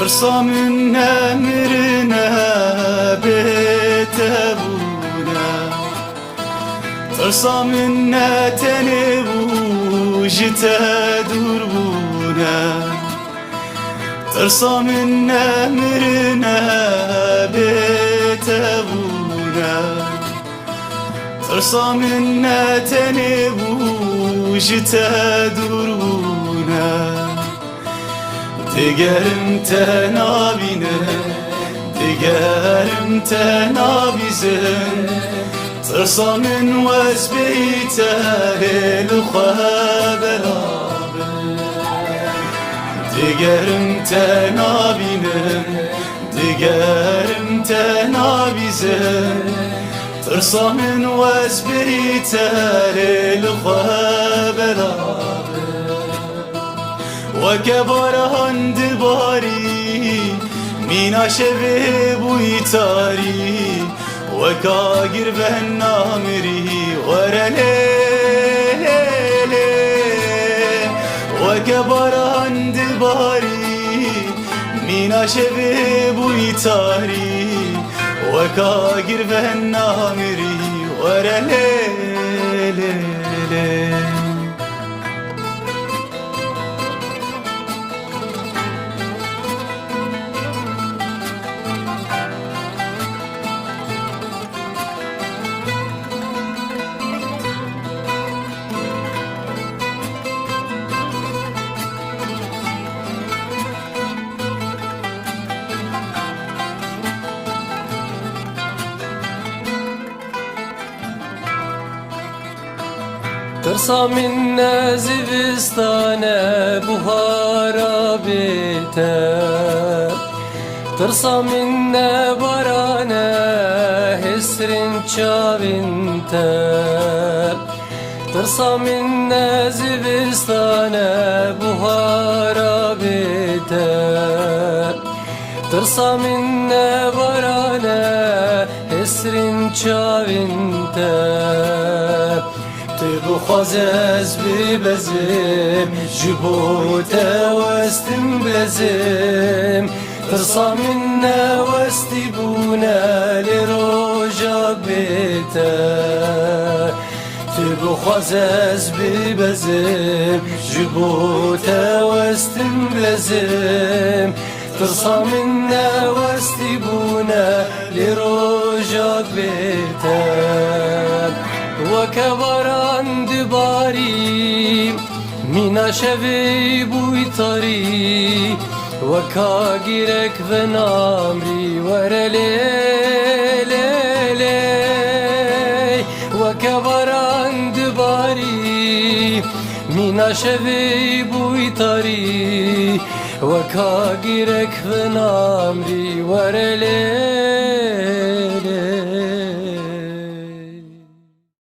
ترسا من نمرنا بتبونا ترسا من نتنبو جتا دربونا ترسا من نمرنا بتبونا ترسا من نتنبو جتا دربونا Digerim tenabine, digerim tenabizin Tırsa min vesbeyte el-kheberabe Digerim tenabine, digerim tenabizin Tırsa min vesbeyte el-kheberabe وكبرهن دباري مينا شبه بويتاري وكاقر بهن نامري ورليلي وكبرهن دباري مينا شبه بويتاري وكاقر بهن نامري ورليلي ترسا من زبستانه بهارا بیته ترسا من بارانه حسرین چاوینته ترسا من زبستانه بهارا بیته ترسا من بارانه حسرین چاوینته بخوازز ببزم جبوته وستم بلزم ترسا منا وستبونا لروجا بيته بخوازز ببزم جبوته وستم بلزم ترسا منا وستبونا لروجا بيته وكبران دباري مينا شبي بويطري وكاقرك ذنامري ورليلي وكبران دباري مينا شبي بويطري وكاقرك ذنامري ورليلي